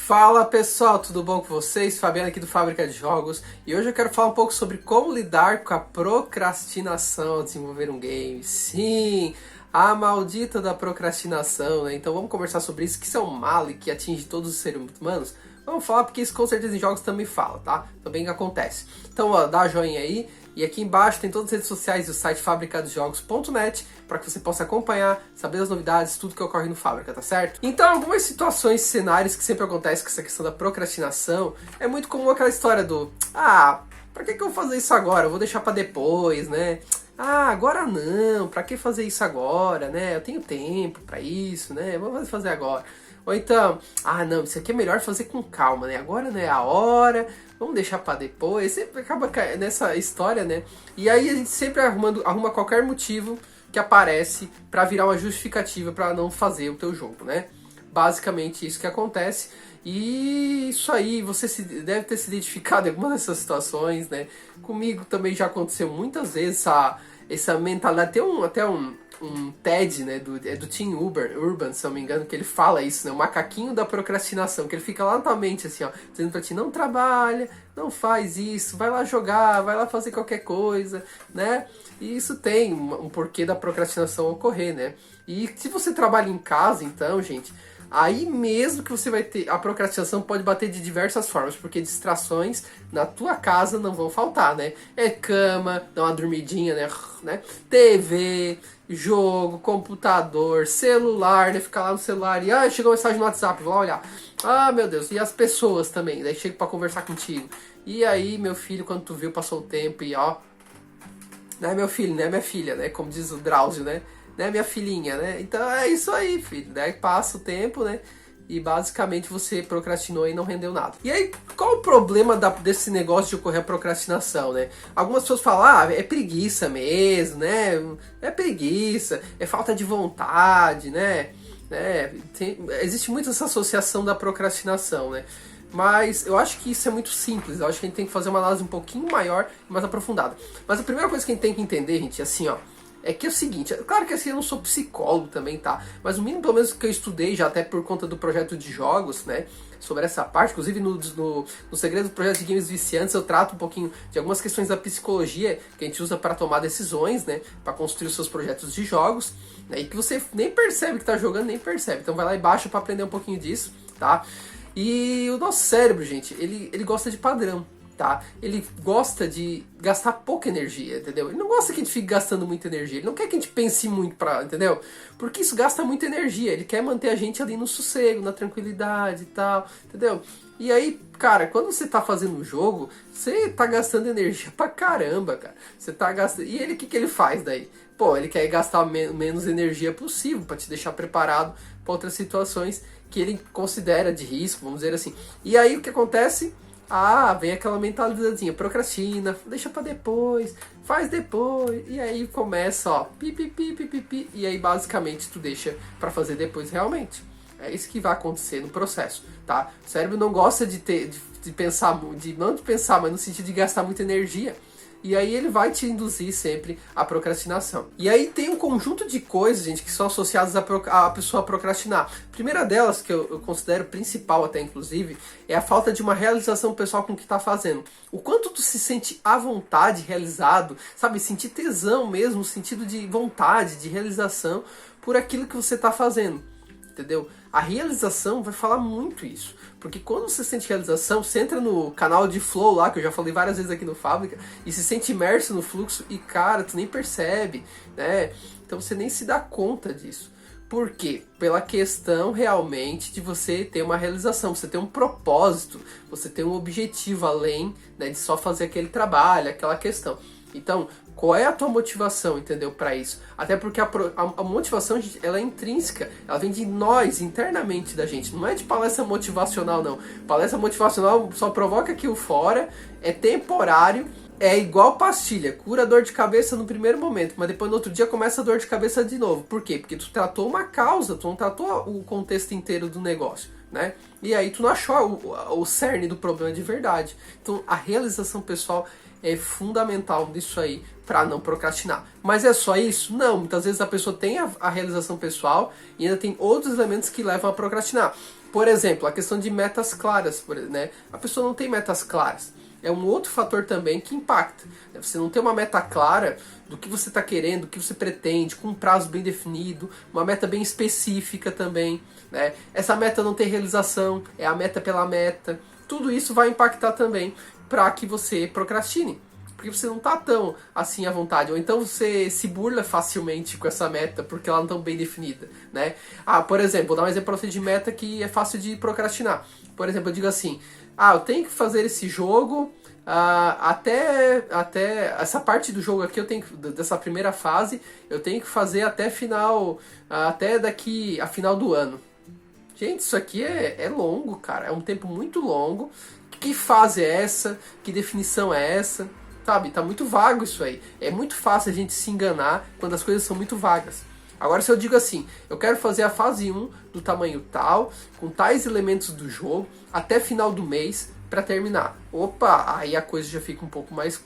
Fala pessoal, tudo bom com vocês? Fabiano aqui do Fábrica de Jogos e hoje eu quero falar um pouco sobre como lidar com a procrastinação ao desenvolver um game. Sim, a maldita da procrastinação, né? Então vamos conversar sobre isso, que isso é um mal e que atinge todos os seres humanos. Vamos falar porque isso com certeza em jogos também fala, tá? Também que acontece. Então ó, dá joinha aí. E aqui embaixo tem todas as redes sociais do site fabricadosjogos.net para que você possa acompanhar, saber as novidades, tudo que ocorre no Fábrica, tá certo? Então, algumas situações, cenários que sempre acontecem com essa questão da procrastinação, é muito comum aquela história do pra que eu vou fazer isso agora? Eu vou deixar para depois, né? Agora não, pra que fazer isso agora, né? Eu tenho tempo para isso, né? Vamos fazer agora. Ou então, não, isso aqui é melhor fazer com calma, né? Agora não é a hora, vamos deixar pra depois. Sempre acaba nessa história, né? E aí a gente sempre arruma qualquer motivo que aparece pra virar uma justificativa pra não fazer o teu jogo, né? Basicamente isso que acontece. E isso aí, você deve ter se identificado em alguma dessas situações, né? Comigo também já aconteceu muitas vezes essa mentalidade. Tem até um TED, né, do Tim Urban, se eu não me engano, que ele fala isso, né, o macaquinho da procrastinação, que ele fica lá na tua mente, assim, ó, dizendo pra ti, não trabalha, não faz isso, vai lá jogar, vai lá fazer qualquer coisa, né, e isso tem um porquê da procrastinação ocorrer, né, e se você trabalha em casa, então, gente, aí mesmo que você vai ter, a procrastinação pode bater de diversas formas, porque distrações na tua casa não vão faltar, né? É cama, dá uma dormidinha, né? TV, jogo, computador, celular, né? Ficar lá no celular e chegou uma mensagem no WhatsApp, vou lá olhar. Meu Deus, e as pessoas também, daí chega pra conversar contigo. E aí, meu filho, quando tu viu, passou o tempo e não é meu filho, não é minha filha, né? Como diz o Drauzio, né? Minha filhinha, né? Então é isso aí, filho. Daí passa o tempo, né? E basicamente você procrastinou e não rendeu nada. E aí, qual o problema desse negócio de ocorrer a procrastinação, né? Algumas pessoas falam, é preguiça mesmo, né? É preguiça, é falta de vontade, né? Existe muito essa associação da procrastinação, né? Mas eu acho que isso é muito simples. Eu acho que a gente tem que fazer uma análise um pouquinho maior e mais aprofundada. Mas a primeira coisa que a gente tem que entender, gente, é assim, ó. É que é o seguinte, claro que assim eu não sou psicólogo também, tá? Mas o mínimo pelo menos que eu estudei já até por conta do projeto de jogos, né? Sobre essa parte, inclusive no segredo do projeto de games viciantes eu trato um pouquinho de algumas questões da psicologia que a gente usa para tomar decisões, né? Para construir os seus projetos de jogos, né? E que você nem percebe que tá jogando, nem percebe. Então vai lá e baixa para aprender um pouquinho disso, tá? E o nosso cérebro, gente, ele gosta de padrão. Tá? Ele gosta de gastar pouca energia, entendeu? Ele não gosta que a gente fique gastando muita energia. Ele não quer que a gente pense muito entendeu? Porque isso gasta muita energia. Ele quer manter a gente ali no sossego, na tranquilidade e tal, entendeu? E aí, cara, quando você tá fazendo um jogo, você tá gastando energia pra caramba, cara. Você tá gastando... E ele, o que ele faz daí? Pô, ele quer gastar menos energia possível pra te deixar preparado pra outras situações que ele considera de risco, vamos dizer assim. E aí, o que acontece? Vem aquela mentalidadezinha, procrastina, deixa pra depois, faz depois, e aí começa, pi, e aí basicamente tu deixa pra fazer depois realmente. É isso que vai acontecer no processo, tá? O cérebro não gosta de pensar, não de pensar, mas no sentido de gastar muita energia. E aí ele vai te induzir sempre à procrastinação. E aí tem um conjunto de coisas, gente, que são associadas à pessoa procrastinar. A primeira delas, que eu considero principal até inclusive, é a falta de uma realização pessoal com o que está fazendo. O quanto tu se sente à vontade, realizado, sabe? Sentir tesão mesmo, sentido de vontade, de realização por aquilo que você está fazendo. Entendeu? A realização vai falar muito isso. Porque quando você sente realização, você entra no canal de flow lá, que eu já falei várias vezes aqui no Fábrica, e se sente imerso no fluxo e, cara, tu nem percebe, né? Então você nem se dá conta disso. Por quê? Pela questão realmente de você ter uma realização, você ter um propósito, você ter um objetivo além, né, de só fazer aquele trabalho, aquela questão. Então, qual é a tua motivação, entendeu, para isso? Até porque a motivação, gente, ela é intrínseca, ela vem de nós, internamente da gente, não é de palestra motivacional, não. Palestra motivacional só provoca aquilo fora, é temporário, é igual pastilha, cura dor de cabeça no primeiro momento, mas depois no outro dia começa a dor de cabeça de novo. Por quê? Porque tu tratou uma causa, tu não tratou o contexto inteiro do negócio, né? E aí tu não achou o cerne do problema de verdade. Então a realização pessoal é fundamental nisso aí para não procrastinar. Mas é só isso? Não, muitas vezes a pessoa tem a realização pessoal e ainda tem outros elementos que levam a procrastinar. Por exemplo, a questão de metas claras, né? A pessoa não tem metas claras. É um outro fator também que impacta. Você não tem uma meta clara do que você está querendo, do que você pretende, com um prazo bem definido, uma meta bem específica também, né? Essa meta não tem realização, é a meta pela meta. Tudo isso vai impactar também para que você procrastine. Porque você não está tão assim à vontade. Ou então você se burla facilmente com essa meta porque ela não está bem definida, né? Por exemplo, vou dar um exemplo para você de meta que é fácil de procrastinar. Por exemplo, eu digo assim, eu tenho que fazer esse jogo até essa parte do jogo aqui, dessa primeira fase, eu tenho que fazer até final, até daqui a final do ano. Gente, isso aqui é longo, cara. É um tempo muito longo. Que fase é essa? Que definição é essa? Sabe, tá muito vago isso aí. É muito fácil a gente se enganar quando as coisas são muito vagas. Agora, se eu digo assim, eu quero fazer a fase 1 do tamanho tal, com tais elementos do jogo, até final do mês, para terminar. Opa, aí a coisa já fica um pouco mais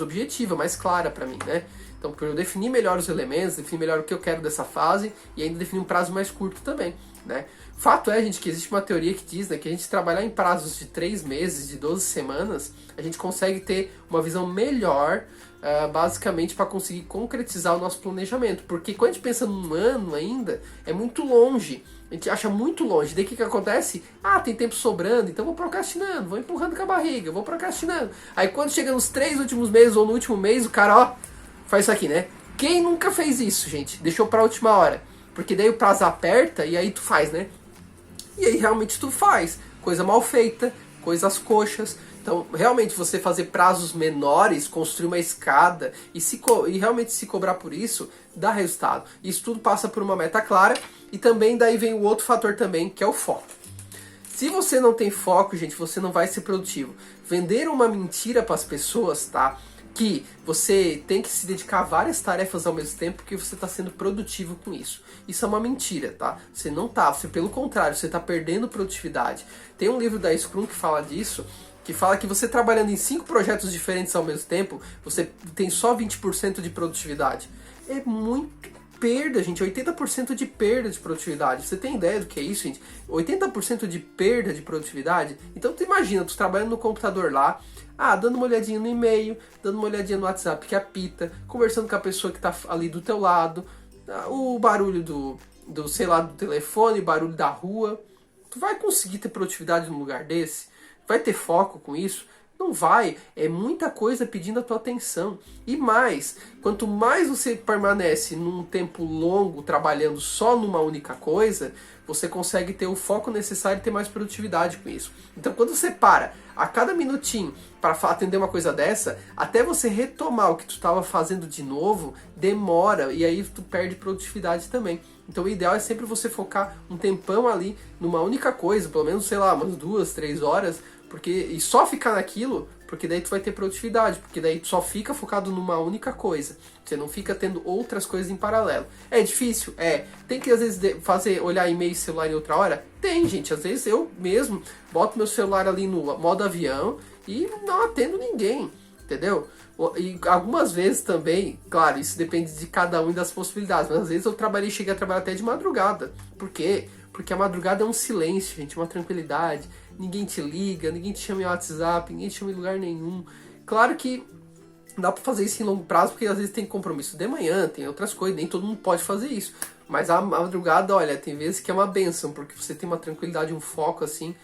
objetiva, mais clara para mim, né? Então, para eu definir melhor os elementos, definir melhor o que eu quero dessa fase e ainda definir um prazo mais curto também, né? Fato é, gente, que existe uma teoria que diz, né, que a gente trabalhar em prazos de 3 meses, de 12 semanas, a gente consegue ter uma visão melhor, basicamente, para conseguir concretizar o nosso planejamento. Porque quando a gente pensa num ano ainda, é muito longe. A gente acha muito longe. Daí o que acontece? Tem tempo sobrando, então vou procrastinando, vou empurrando com a barriga, vou procrastinando. Aí quando chega nos 3 últimos meses ou no último mês, o cara, faz isso aqui, né? Quem nunca fez isso, gente? Deixou pra última hora. Porque daí o prazo aperta e aí tu faz, né? E aí realmente tu faz. Coisa mal feita, coisas coxas. Então, realmente, você fazer prazos menores, construir uma escada e realmente se cobrar por isso, dá resultado. Isso tudo passa por uma meta clara e também daí vem o outro fator também, que é o foco. Se você não tem foco, gente, você não vai ser produtivo. Vender uma mentira para as pessoas, tá? Que você tem que se dedicar a várias tarefas ao mesmo tempo porque você está sendo produtivo com isso. Isso é uma mentira, tá? Você não tá, pelo contrário, você está perdendo produtividade. Tem um livro da Scrum que fala disso, que fala que você trabalhando em 5 projetos diferentes ao mesmo tempo, você tem só 20% de produtividade. É muito perda, gente, 80% de perda de produtividade. Você tem ideia do que é isso, gente? 80% de perda de produtividade? Então tu imagina, tu trabalhando no computador lá, dando uma olhadinha no e-mail, dando uma olhadinha no WhatsApp que apita, conversando com a pessoa que tá ali do teu lado, o barulho do sei lá, do telefone, barulho da rua. Tu vai conseguir ter produtividade num lugar desse? Vai ter foco com isso? Não vai, é muita coisa pedindo a tua atenção. E mais, quanto mais você permanece num tempo longo trabalhando só numa única coisa, você consegue ter o foco necessário e ter mais produtividade com isso. Então quando você para a cada minutinho para atender uma coisa dessa, até você retomar o que tu estava fazendo de novo, demora e aí tu perde produtividade também. Então o ideal é sempre você focar um tempão ali numa única coisa, pelo menos, sei lá, umas 2, 3 horas, e só ficar naquilo, porque daí tu vai ter produtividade, porque daí tu só fica focado numa única coisa. Você não fica tendo outras coisas em paralelo. É difícil? Tem que às vezes olhar e-mail e celular em outra hora? Tem, gente. Às vezes eu mesmo boto meu celular ali no modo avião e não atendo ninguém, entendeu? E algumas vezes também, claro, isso depende de cada um e das possibilidades, mas às vezes cheguei a trabalhar até de madrugada. Por quê? Porque a madrugada é um silêncio, gente, uma tranquilidade. Ninguém te liga, ninguém te chama em WhatsApp, ninguém te chama em lugar nenhum. Claro que dá pra fazer isso em longo prazo, porque às vezes tem compromisso de manhã, tem outras coisas, nem todo mundo pode fazer isso. Mas a madrugada, olha, tem vezes que é uma bênção, porque você tem uma tranquilidade, um foco assim.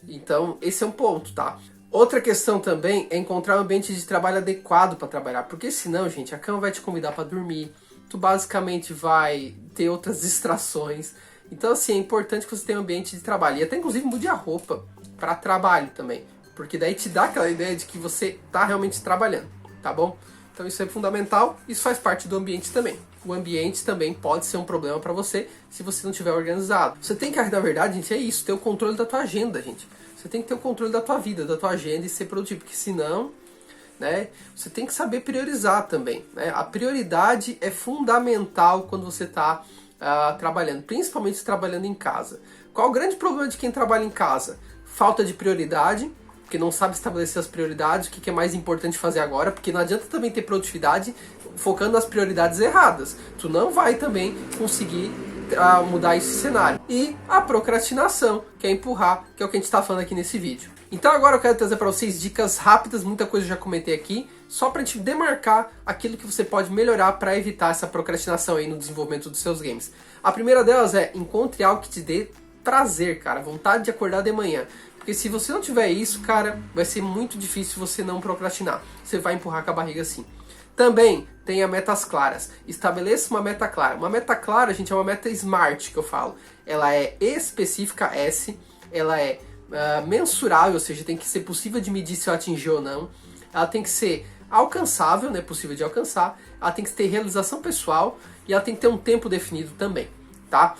Então, esse é um ponto, tá? Outra questão também é encontrar um ambiente de trabalho adequado para trabalhar, porque senão, gente, a cama vai te convidar para dormir, tu basicamente vai ter outras distrações. Então, assim, é importante que você tenha um ambiente de trabalho. E até, inclusive, mude a roupa para trabalho também. Porque daí te dá aquela ideia de que você está realmente trabalhando, tá bom? Então, isso é fundamental. Isso faz parte do ambiente também. O ambiente também pode ser um problema para você se você não estiver organizado. Você tem que, na verdade, gente, é isso. Ter o controle da tua agenda, gente. Você tem que ter o controle da tua vida, da tua agenda e ser produtivo. Porque senão, né, você tem que saber priorizar também, né? A prioridade é fundamental quando você está trabalhando, principalmente trabalhando em casa. Qual o grande problema de quem trabalha em casa? Falta de prioridade, porque não sabe estabelecer as prioridades, o que é mais importante fazer agora, porque não adianta também ter produtividade focando nas prioridades erradas. Tu não vai também conseguir a mudar esse cenário. E a procrastinação, que é empurrar, que é o que a gente está falando aqui nesse vídeo. Então agora eu quero trazer para vocês dicas rápidas, muita coisa eu já comentei aqui, só para a gente demarcar aquilo que você pode melhorar para evitar essa procrastinação aí no desenvolvimento dos seus games. A primeira delas é encontre algo que te dê prazer, cara, vontade de acordar de manhã. Porque se você não tiver isso, cara, vai ser muito difícil você não procrastinar. Você vai empurrar com a barriga assim. Também tenha metas claras. Estabeleça uma meta clara. Uma meta clara, gente, é uma meta SMART que eu falo. Ela é específica, S. Ela é mensurável, ou seja, tem que ser possível de medir se eu atingir ou não. Ela tem que ser alcançável, né, possível de alcançar. Ela tem que ter realização pessoal e ela tem que ter um tempo definido também, tá?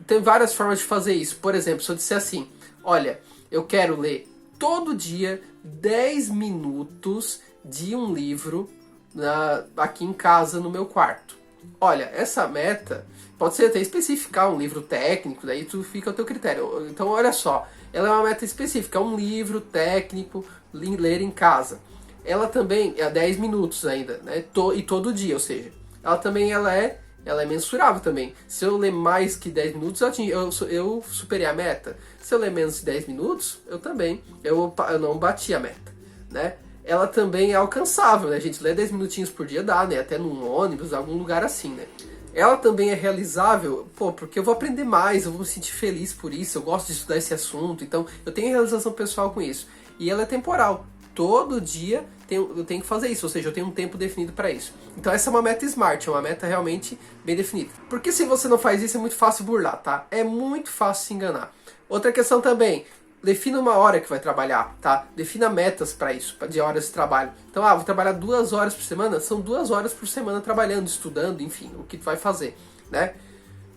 Tem várias formas de fazer isso. Por exemplo, se eu disser assim, olha, eu quero ler todo dia 10 minutos de um livro aqui em casa, no meu quarto. Olha, essa meta pode ser até especificar um livro técnico, daí tu fica ao teu critério. Então, olha só, ela é uma meta específica, um livro técnico, ler em casa. Ela também é 10 minutos ainda, né? E todo dia, ou seja, ela também ela é mensurável também. Se eu ler mais que 10 minutos, eu superei a meta. Se eu ler menos de 10 minutos, eu não bati a meta, né? Ela também é alcançável, né? A gente lê 10 minutinhos por dia dá, né? Até num ônibus, algum lugar assim, né? Ela também é realizável, porque eu vou aprender mais, eu vou me sentir feliz por isso, eu gosto de estudar esse assunto, então eu tenho realização pessoal com isso. E ela é temporal. Todo dia eu tenho que fazer isso, ou seja, eu tenho um tempo definido para isso. Então essa é uma meta SMART, é uma meta realmente bem definida. Porque se você não faz isso, é muito fácil burlar, tá? É muito fácil se enganar. Outra questão também, defina uma hora que vai trabalhar, tá? Defina metas para isso, de horas de trabalho. Então, vou trabalhar 2 horas por semana, são 2 horas por semana trabalhando, estudando, enfim, o que tu vai fazer, né?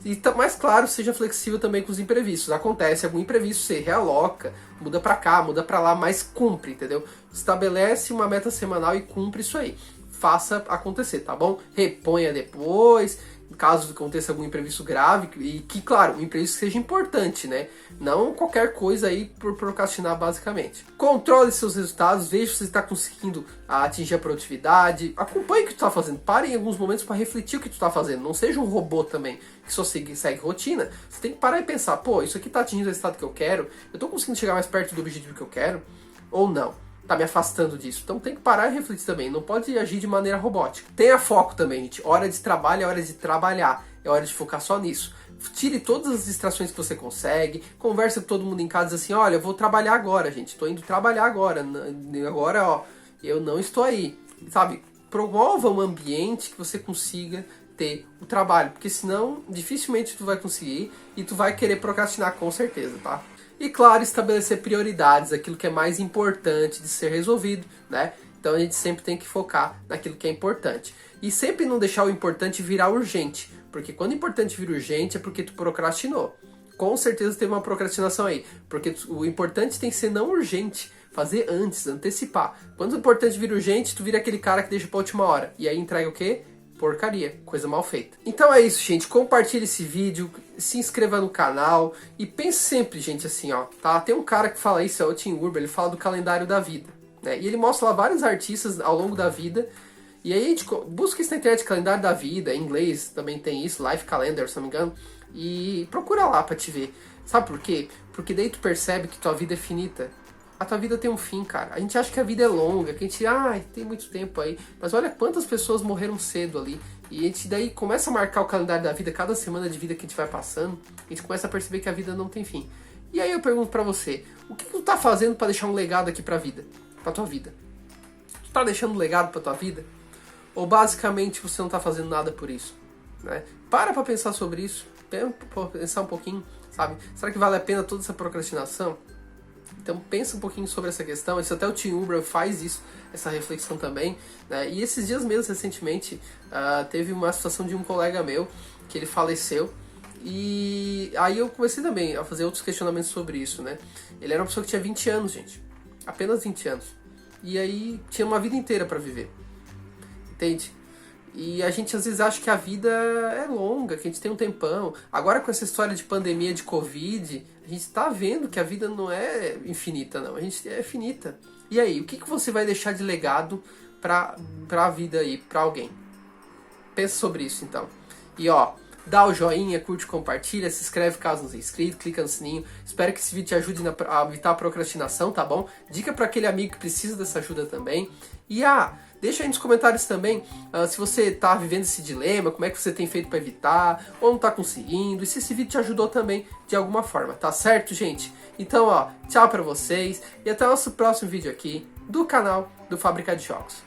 E mais claro, seja flexível também com os imprevistos. Acontece algum imprevisto, você realoca, muda pra cá, muda pra lá, mas cumpre, entendeu? Estabelece uma meta semanal e cumpre isso aí. Faça acontecer, tá bom? Reponha depois, caso aconteça algum imprevisto grave, e que, claro, o imprevisto seja importante, né? Não qualquer coisa aí por procrastinar, basicamente. Controle seus resultados, veja se você está conseguindo atingir a produtividade, acompanhe o que tu está fazendo, pare em alguns momentos para refletir o que tu está fazendo, não seja um robô também, que só segue rotina. Você tem que parar e pensar, pô, isso aqui está atingindo o resultado que eu quero, eu estou conseguindo chegar mais perto do objetivo que eu quero, ou não? Tá me afastando disso. Então tem que parar e refletir também. Não pode agir de maneira robótica. Tenha foco também, gente. Hora de trabalho é hora de trabalhar. É hora de focar só nisso. Tire todas as distrações que você consegue. Conversa com todo mundo em casa assim, olha, eu vou trabalhar agora, gente. Tô indo trabalhar agora. Agora, ó, eu não estou aí. Sabe? Promova um ambiente que você consiga ter o trabalho. Porque senão, dificilmente tu vai conseguir. E tu vai querer procrastinar com certeza, tá? E claro, estabelecer prioridades, aquilo que é mais importante de ser resolvido, né? Então a gente sempre tem que focar naquilo que é importante. E sempre não deixar o importante virar urgente, porque quando o importante vira urgente é porque tu procrastinou. Com certeza teve uma procrastinação aí, porque o importante tem que ser não urgente, fazer antes, antecipar. Quando o importante vira urgente, tu vira aquele cara que deixa pra última hora. E aí entrega o quê? Porcaria, coisa mal feita. Então é isso, gente. Compartilhe esse vídeo, se inscreva no canal e pense sempre, gente, assim, ó, tá? Tem um cara que fala isso, é o Tim Urban, ele fala do calendário da vida, né? E ele mostra lá vários artistas ao longo da vida. E aí a gente busca isso na internet, calendário da vida, em inglês também tem isso, Life Calendar, se não me engano. E procura lá pra te ver. Sabe por quê? Porque daí tu percebe que tua vida é finita. A tua vida tem um fim, cara. A gente acha que a vida é longa, que a gente, tem muito tempo aí. Mas olha quantas pessoas morreram cedo ali. E a gente daí começa a marcar o calendário da vida, cada semana de vida que a gente vai passando, a gente começa a perceber que a vida não tem fim. E aí eu pergunto pra você, o que tu tá fazendo pra deixar um legado aqui pra vida? Pra tua vida? Tu tá deixando um legado pra tua vida? Ou basicamente você não tá fazendo nada por isso? Né? Para pra pensar sobre isso. Pensar um pouquinho, sabe? Será que vale a pena toda essa procrastinação? Então pensa um pouquinho sobre essa questão. Isso até o Tim Urban faz isso, essa reflexão também, né? E esses dias mesmo, recentemente, teve uma situação de um colega meu que ele faleceu. E aí eu comecei também a fazer outros questionamentos sobre isso, né? Ele era uma pessoa que tinha 20 anos, gente. Apenas 20 anos. E aí tinha uma vida inteira para viver. Entende? E a gente às vezes acha que a vida é longa, que a gente tem um tempão. Agora com essa história de pandemia, de Covid, a gente tá vendo que a vida não é infinita, não. A gente é finita. E aí, o que você vai deixar de legado pra vida aí, pra alguém? Pensa sobre isso, então. E ó, dá o joinha, curte, compartilha, se inscreve caso não seja inscrito, clica no sininho. Espero que esse vídeo te ajude a evitar a procrastinação, tá bom? Dica para aquele amigo que precisa dessa ajuda também. E deixa aí nos comentários também se você tá vivendo esse dilema, como é que você tem feito para evitar, ou não tá conseguindo, e se esse vídeo te ajudou também de alguma forma, tá certo, gente? Então, tchau pra vocês e até o nosso próximo vídeo aqui do canal do Fábrica de Jogos.